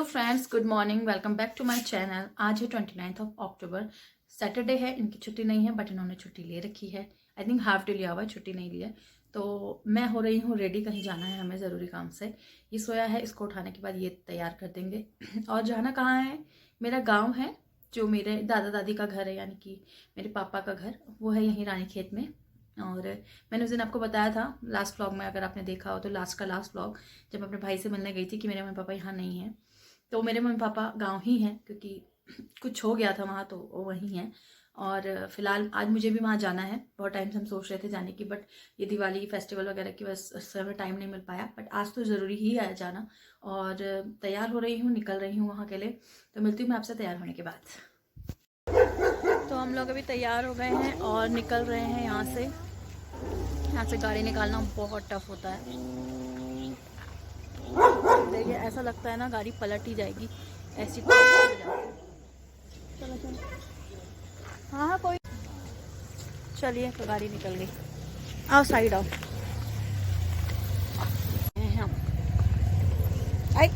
Hello friends, good morning. Welcome back to my channel. आज है 29 अक्टूबर, Saturday है। इनकी छुट्टी नहीं है बट इन्होंने छुट्टी ले रखी है। आई थिंक हाफ डे लिया हुआ है, छुट्टी नहीं लिया। तो मैं हो रही हूँ रेडी, कहीं जाना है हमें ज़रूरी काम से। ये सोया है, इसको उठाने के बाद ये तैयार कर देंगे। और जाना कहाँ है? मेरा गाँव है, जो मेरे दादा दादी का घर है, यानी कि मेरे पापा का घर, वो है यहीं रानीखेत में। और मैंने उस दिन आपको बताया था लास्ट व्लॉग में, अगर आपने देखा हो तो, लास्ट व्लॉग जब मैं अपने भाई से मिलने गई थी, कि मेरे मम्मी पापा यहाँ नहीं हैं। तो मेरे मम्मी पापा गांव ही हैं, क्योंकि कुछ हो गया था वहाँ, तो वो वहीं हैं। और फिलहाल आज मुझे भी वहाँ जाना है। बहुत टाइम से हम सोच रहे थे जाने की, बट ये दिवाली फेस्टिवल वगैरह की वजह से हमें टाइम नहीं मिल पाया। बट आज तो ज़रूरी ही है जाना। और तैयार हो रही हूँ, निकल रही हूँ वहाँ के लिए। तो मिलती हूँ मैं आपसे तैयार होने के बाद। तो हम लोग अभी तैयार हो गए हैं और निकल रहे हैं यहाँ से। यहाँ से गाड़ी निकालना बहुत टफ होता है। देखिए, ऐसा लगता है ना गाड़ी पलट ही जाएगी, ऐसी हो जाती है। चलो चलो, हाँ हाँ कोई। चलिए, तो गाड़ी निकल गई। आओ साइड आओ। आई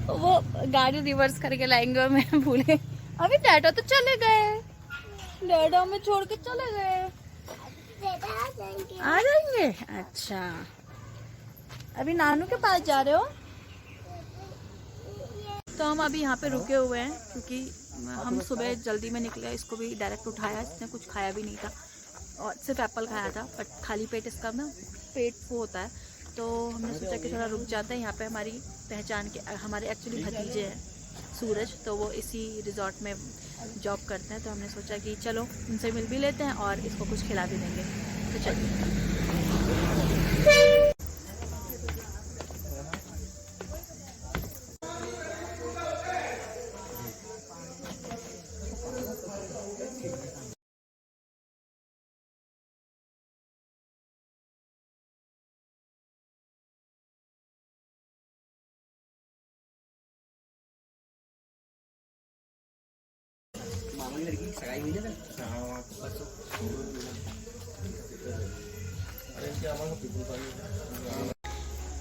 वो गाड़ी रिवर्स करके लाएंगे और मैं भूल गई। अभी डैडा तो चले गए, डैडा में छोड़ के चले गए। आ जाएंगे? अच्छा, अभी नानू के पास जा रहे हो? तो हम अभी यहाँ पे रुके हुए हैं, क्योंकि हम सुबह जल्दी में निकले। इसको भी डायरेक्ट उठाया, इसने कुछ खाया भी नहीं था और सिर्फ एप्पल खाया था। बट खाली पेट इसका ना पेट वो होता है। तो हमने सोचा कि थोड़ा रुक जाते हैं। यहाँ पे हमारी पहचान के, हमारे एक्चुअली भतीजे हैं सूरज, तो वो इसी रिजॉर्ट में जॉब करते हैं। तो हमने सोचा कि चलो उनसे मिल भी लेते हैं और इसको कुछ खिला भी देंगे। तो चलिए।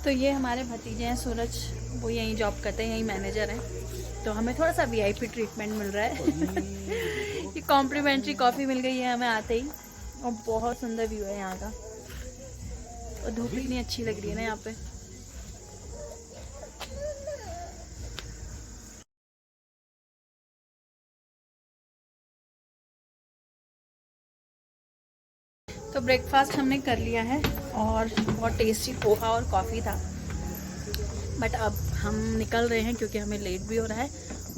तो ये हमारे भतीजे हैं सूरज, वो यहीं जॉब करते हैं, यहीं मैनेजर हैं। तो हमें थोड़ा सा वीआईपी ट्रीटमेंट मिल रहा है। ये कॉम्प्लीमेंट्री कॉफ़ी मिल गई है हमें आते ही। और बहुत सुंदर व्यू है यहाँ का, और धूप इतनी अच्छी लग रही है ना यहाँ पे। तो ब्रेकफास्ट हमने कर लिया है और बहुत टेस्टी पोहा और कॉफ़ी था। बट अब हम निकल रहे हैं, क्योंकि हमें लेट भी हो रहा है।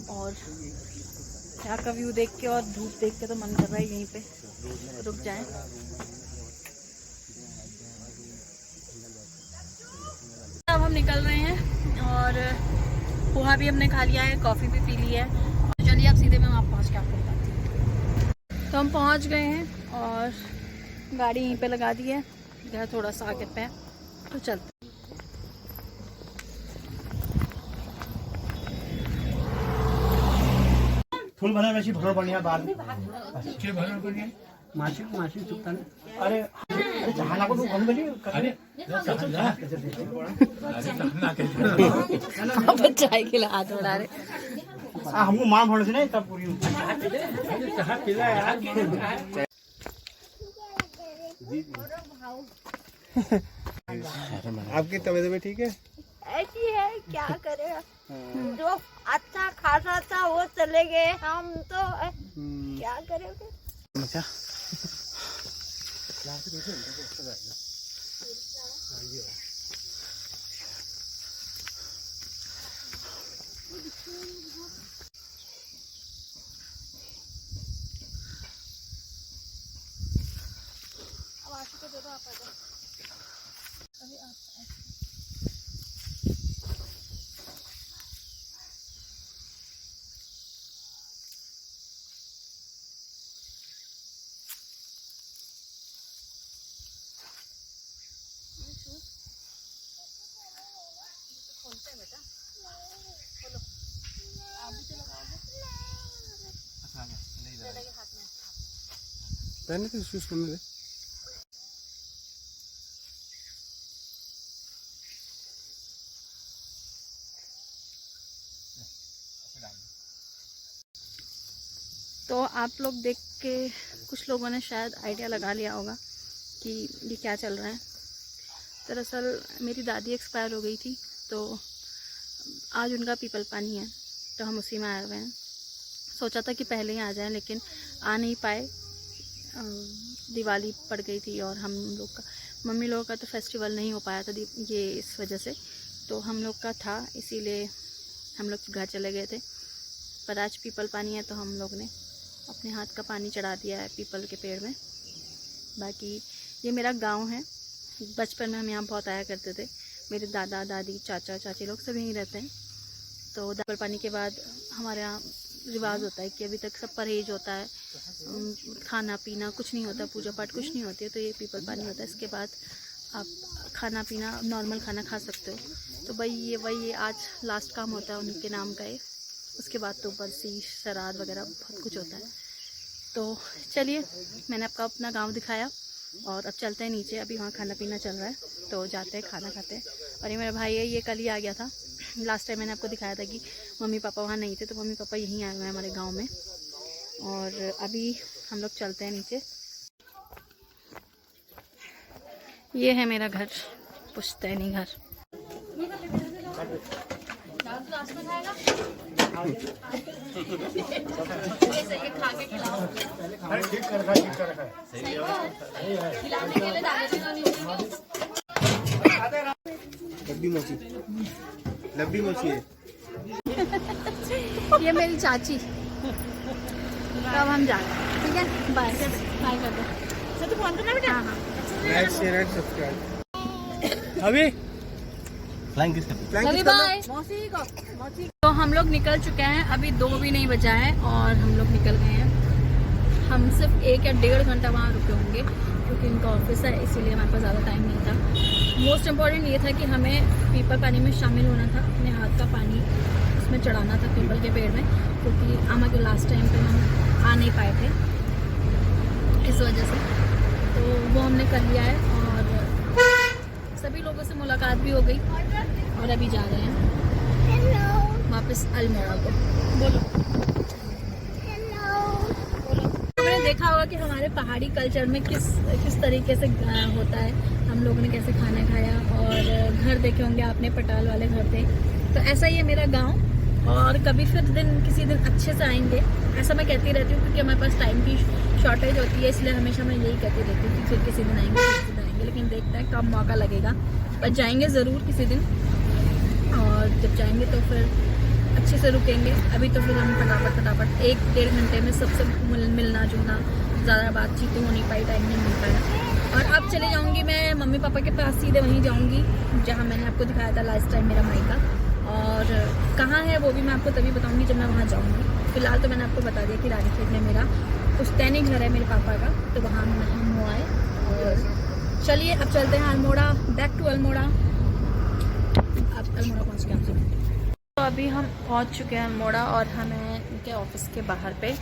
और यहाँ का व्यू देख के और धूप देख के तो मन कर रहा है यहीं पे रुक जाएं। अब हम निकल रहे हैं और पोहा भी हमने खा लिया है, कॉफ़ी भी पी ली है। तो चलिए अब सीधे मैं वहाँ पहुँच के आपको बताती हूँ। तो हम पहुँच गए हैं और गाड़ी यहीं पे लगा दी है, घर थोड़ा सा आगे पे है, तो चलते। फूल भरा वैसे भरो बढ़िया बाद में के भरो बढ़िया माछी माछी चुपता नहीं। अरे अरे जहां को हम बनी अरे अब चाय के लिए हाथ बढ़ा रहे। हमको मां भोड़ से नहीं तब पूरी चाह पीला यार। आपकी तबीयत भी ठीक है? ऐसी है, क्या करेगा। जो अच्छा खासा था वो चले गए, हम तो क्या करेंगे। अब आशी को दे दो, आप आ जाओ। अभी आप खोलते हैं बेटा, खोलो। आप भी तो लगाओगे। ले लगे हाथ में। पहले तो शूज करने दे। तो आप लोग देख के कुछ लोगों ने शायद आइडिया लगा लिया होगा कि ये क्या चल रहा है। दरअसल मेरी दादी एक्सपायर हो गई थी, तो आज उनका पीपल पानी है, तो हम उसी में आए हुए हैं। सोचा था कि पहले ही आ जाएं, लेकिन आ नहीं पाए। दिवाली पड़ गई थी और हम लोग का, मम्मी लोगों का तो फेस्टिवल नहीं हो पाया था ये इस वजह से, तो हम लोग का था, इसीलिए हम लोग घर चले गए थे। पर आज पीपल पानी है तो हम लोग ने अपने हाथ का पानी चढ़ा दिया है पीपल के पेड़ में। बाकी ये मेरा गांव है, बचपन में हम यहाँ बहुत आया करते थे। मेरे दादा दादी चाचा चाची लोग सब यहीं रहते हैं। तो पीपल पानी के बाद हमारे यहाँ रिवाज होता है कि अभी तक सब परहेज होता है, खाना पीना कुछ नहीं होता, पूजा पाठ कुछ नहीं होती है, तो ये पीपल पानी होता है। इसके बाद आप खाना पीना नॉर्मल खाना खा सकते हो। तो भाई ये आज लास्ट काम होता है उनके नाम का ये। उसके बाद तो बरसी श्राद्ध वगैरह बहुत कुछ होता है। तो चलिए, मैंने आपको अपना गांव दिखाया और अब चलते हैं नीचे। अभी वहाँ खाना पीना चल रहा है, तो जाते हैं, खाना खाते हैं। और ये मेरा भाई है, ये कल ही आ गया था। लास्ट टाइम मैंने आपको दिखाया था कि मम्मी पापा वहाँ नहीं थे, तो मम्मी पापा यहीं आए हुए हैं हमारे गांव में। और अभी हम लोग चलते हैं नीचे। ये है मेरा घर, पुश्तैनी घर। लब्बी मोची है। ये मेरी चाची। अब हम जा रहे हैं, ठीक है, बाय बाय कर दो। तो फोन करना बेटा। हाँ लाइक शेयर एंड सब्सक्राइब। अभी अभी बाय। तो हम लोग निकल चुके हैं, अभी 2 भी नहीं बजा है और हम लोग निकल गए हैं। हम सिर्फ 1 या 1.5 घंटा वहाँ रुके होंगे, क्योंकि इनका ऑफिस है, इसीलिए हमारे पास ज़्यादा टाइम नहीं था। मोस्ट इम्पॉर्टेंट ये था कि हमें पीपल पानी में शामिल होना था, अपने हाथ का पानी उसमें चढ़ाना था पीपल के पेड़ में, क्योंकि आमा के लास्ट टाइम पे हम आ नहीं पाए थे इस वजह से। तो वो हमने कर लिया है और सभी लोगों से मुलाकात भी हो गई और अभी जा रहे हैं वापस अल्मोड़ा को। बोलो मैंने देखा होगा कि हमारे पहाड़ी कल्चर में किस तरीके से होता है, हम लोगों ने कैसे खाना खाया, और घर देखे होंगे आपने, पटाल वाले घर थे। तो ऐसा ही है मेरा गांव, और कभी फिर किसी दिन अच्छे से आएंगे, ऐसा मैं कहती रहती हूँ, क्योंकि हमारे पास टाइम की शॉर्टेज होती है, इसलिए हमेशा मैं यही कहती रहती हूँ कि फिर किसी दिन आएंगे, लेकिन देखते हैं कब मौका लगेगा, पर जाएंगे ज़रूर किसी दिन। और जब जाएंगे तो फिर अच्छे से रुकेंगे। अभी तो फिर हम फटाफट 1-1.5 घंटे में सबसे मिलना जुलना, ज़्यादा बातचीत तो हो नहीं पाई, टाइम नहीं मिल पाया। और अब चले जाऊँगी मैं मम्मी पापा के पास, सीधे वहीं जाऊँगी जहाँ मैंने आपको दिखाया था लास्ट टाइम मेरा मायका। और कहाँ है वो भी मैं आपको तभी बताऊँगी जब मैं वहाँ जाऊँगी। फिलहाल तो मैंने आपको बता दिया कि रानीखेत में मेरा पुश्तैनी घर है मेरे पापा का, तो वहाँ हम हुआ है। और चलिए अब चलते हैं अल्मोड़ा, बैक टू अल्मोड़ा। अब अल्मोड़ा पहुँच गए हम। तो अभी हम पहुंच चुके हैं अल्मोड़ा और हमें इनके ऑफिस के बाहर पे,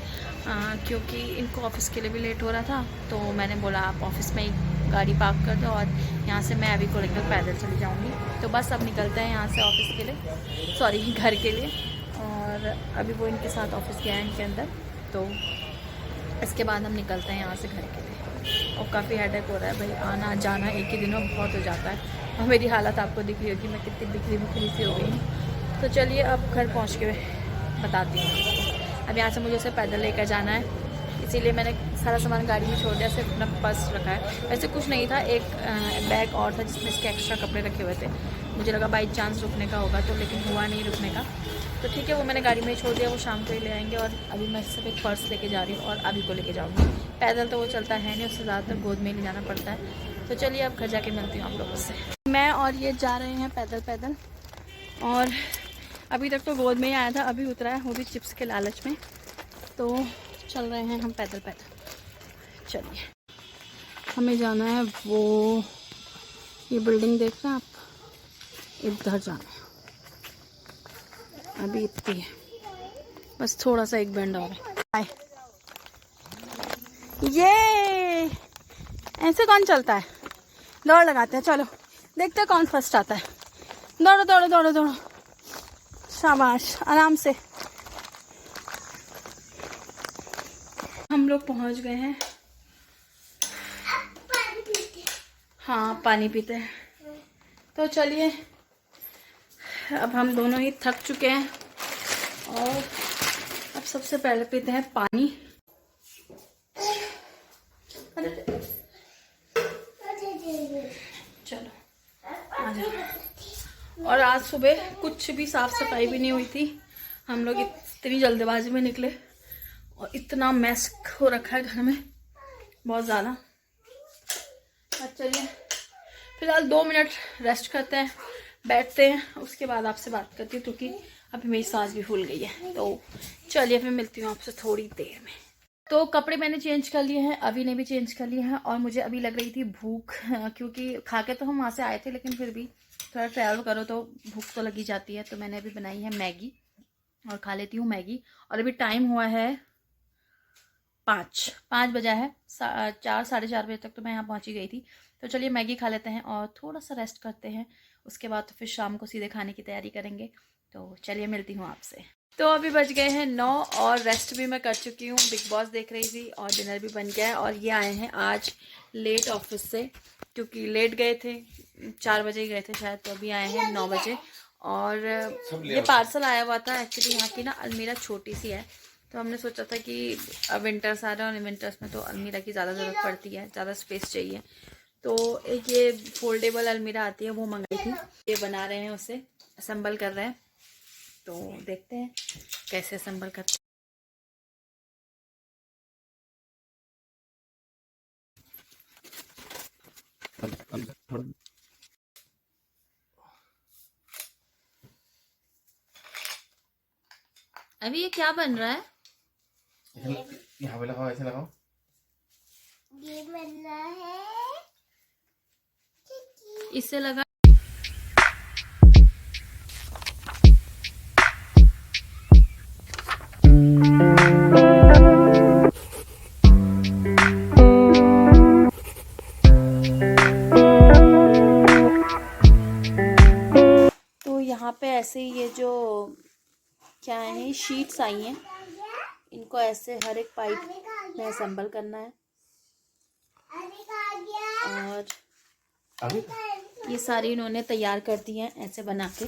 क्योंकि इनको ऑफिस के लिए भी लेट हो रहा था, तो मैंने बोला आप ऑफिस में ही गाड़ी पार्क कर दो और यहाँ से मैं अभी को लेकर पैदल चली जाऊँगी। तो बस अब निकलते हैं यहाँ से ऑफिस के लिए, सॉरी घर के लिए। और अभी वो इनके साथ ऑफिस गया है इनके अंदर, तो इसके बाद हम निकलते हैं यहाँ से घर के लिए। और काफ़ी हेडेक हो रहा है भाई, आना जाना एक ही दिन में बहुत हो जाता है, और मेरी हालत आपको दिख रही होगी, मैं कितनी बिखरी सी हो गई हूँ। तो चलिए अब घर पहुंच के बताती हूँ आपको। अब यहाँ से मुझे उसे पैदल लेकर जाना है, इसीलिए मैंने सारा सामान गाड़ी में छोड़ दिया, सिर्फ अपना पर्स रखा है। वैसे कुछ नहीं था, एक बैग और था जिसमें इसके एक्स्ट्रा कपड़े रखे हुए थे। मुझे लगा बाई चांस रुकने का होगा, तो लेकिन हुआ नहीं रुकने का, तो ठीक है वो मैंने गाड़ी में ही छोड़ दिया, वो शाम को ही ले आएंगे। और अभी मैं सिर्फ एक पर्स लेके जा रही हूँ और अभी को लेके जाऊँगी। पैदल तो वो चलता है नहीं, उससे ज़्यादातर गोद में ले जाना पड़ता है। तो चलिए अब घर जाके मिलती हूँ आप लोगों से। मैं और ये जा रहे हैं पैदल, और अभी तक तो गोद में ही आया था, अभी उतरा है वो भी चिप्स के लालच में। तो चल रहे हैं हम पैदल। चलिए हमें जाना है, वो ये बिल्डिंग देख रहे हैं आप, इधर जाना है। अभी इतनी है, बस थोड़ा सा एक बेंड और है। ये ऐसे कौन चलता है? दौड़ लगाते हैं, चलो देखते हैं कौन फर्स्ट आता है। दौड़ो दौड़ो दौड़ो दौड़ो, शाबाश, आराम से। हम लोग पहुंच गए हैं। हाँ पानी पीते हैं। तो चलिए अब हम दोनों ही थक चुके हैं और अब सबसे पहले पीते हैं पानी। चलो आ जाओ। और आज सुबह कुछ भी साफ सफाई भी नहीं हुई थी। हम लोग इतनी जल्दबाजी में निकले और इतना मैस हो रखा है घर में बहुत ज़्यादा। अब चलिए फिलहाल 2 मिनट रेस्ट करते हैं, बैठते हैं, उसके बाद आपसे बात करती हूँ क्योंकि अभी मेरी सांस भी फूल गई है। तो चलिए फिर मिलती हूँ आपसे थोड़ी देर में। तो कपड़े मैंने चेंज कर लिए हैं, अभी ने भी चेंज कर लिए हैं और मुझे अभी लग रही थी भूख क्योंकि खा के तो हम वहाँ से आए थे लेकिन फिर भी थोड़ा ट्रैवल करो तो भूख तो लगी जाती है। तो मैंने अभी बनाई है मैगी और खा लेती हूँ मैगी। और अभी टाइम हुआ है 5 बजा है, 4 साढ़े 4 बजे तक तो मैं यहाँ पहुँची गई थी। तो चलिए मैगी खा लेते हैं और थोड़ा सा रेस्ट करते हैं, उसके बाद तो फिर शाम को सीधे खाने की तैयारी करेंगे। तो चलिए मिलती हूँ आपसे। तो अभी बज गए हैं 9 और रेस्ट भी मैं कर चुकी हूँ, बिग बॉस देख रही थी और डिनर भी बन गया है। और ये आए हैं आज लेट ऑफिस से क्योंकि लेट गए थे, 4 बजे ही गए थे शायद, तो अभी आए हैं 9 बजे। और ये पार्सल आया हुआ था। एक्चुअली यहाँ की ना अलमीरा छोटी सी है तो हमने सोचा था कि अब विंटर्स आ रहे हैं और विंटर्स में तो अलमीरा की ज़्यादा ज़रूरत पड़ती है, ज़्यादा स्पेस चाहिए। तो एक ये फोल्डेबल अलमीरा आती है वो मंगाई थी। ये बना रहे हैं, उसे असेंबल कर रहे हैं। तो देखते हैं कैसे असेंबल करते हैं। अभी ये क्या बन रहा है? यहाँ पे लगाओ, ऐसे लगाओ। ये बन रहा है इससे लगा तो यहाँ पे ऐसे ही ये जो क्या है शीट्स आई हैं, इनको ऐसे हर एक पाइप में असेंबल करना है। और ये सारी इन्होंने तैयार कर दी हैं ऐसे बना के,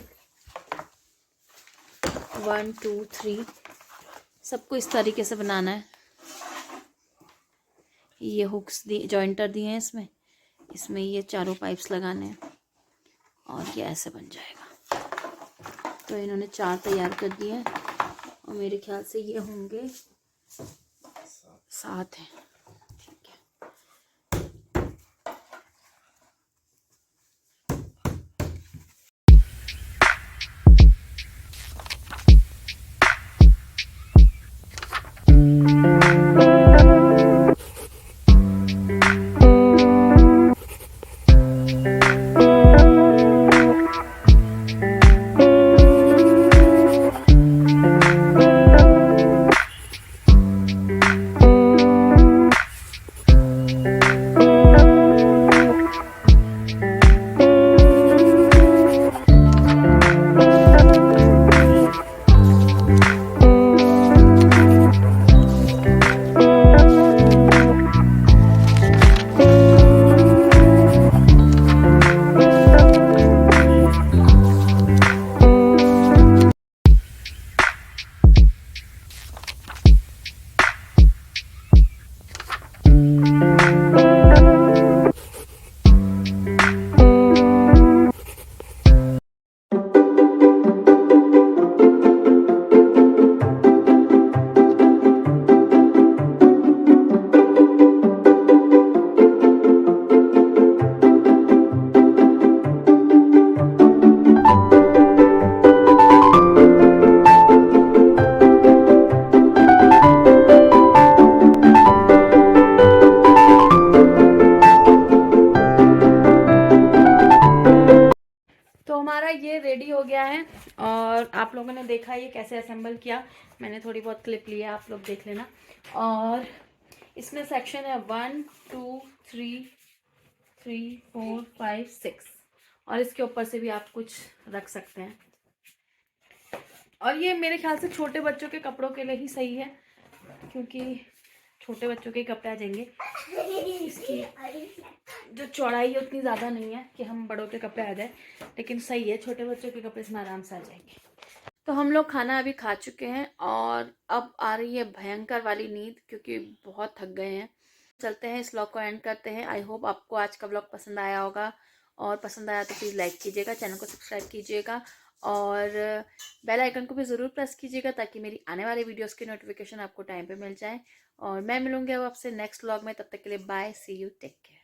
1 2 3 सबको इस तरीके से बनाना है। ये हुक्स दी, जॉइंटर दिए हैं इसमें, इसमें ये चारों पाइप्स लगाने हैं और ये ऐसे बन जाएगा। तो इन्होंने 4 तैयार कर दिए हैं और मेरे ख्याल से ये होंगे 7 हैं। ठीक है, ये रेडी हो गया है और आप लोगों ने देखा ये कैसे असेंबल किया। मैंने थोड़ी बहुत क्लिप ली है, आप लोग देख लेना। और इसमें सेक्शन है 1 2 3 3 4 5 6 और इसके ऊपर से भी आप कुछ रख सकते हैं। और ये मेरे ख्याल से छोटे बच्चों के कपड़ों के लिए ही सही है क्योंकि छोटे बच्चों के कपड़े आ जाएंगे। इसकी जो चौड़ाई है उतनी ज़्यादा नहीं है कि हम बड़ों के कपड़े आ जाए, लेकिन सही है, छोटे बच्चों के कपड़े इसमें आराम से आ जाएंगे। तो हम लोग खाना अभी खा चुके हैं और अब आ रही है भयंकर वाली नींद, क्योंकि बहुत थक गए हैं। चलते हैं, इस व्लॉग को एंड करते हैं। आई होप आपको आज का व्लॉग पसंद आया होगा, और पसंद आया तो प्लीज़ लाइक कीजिएगा, चैनल को सब्सक्राइब कीजिएगा और बेल आइकन को भी ज़रूर प्रेस कीजिएगा ताकि मेरी आने वाली वीडियोस की नोटिफिकेशन आपको टाइम पे मिल जाए। और मैं मिलूंगी अब आपसे नेक्स्ट व्लॉग में, तब तक के लिए bye, see you, take care.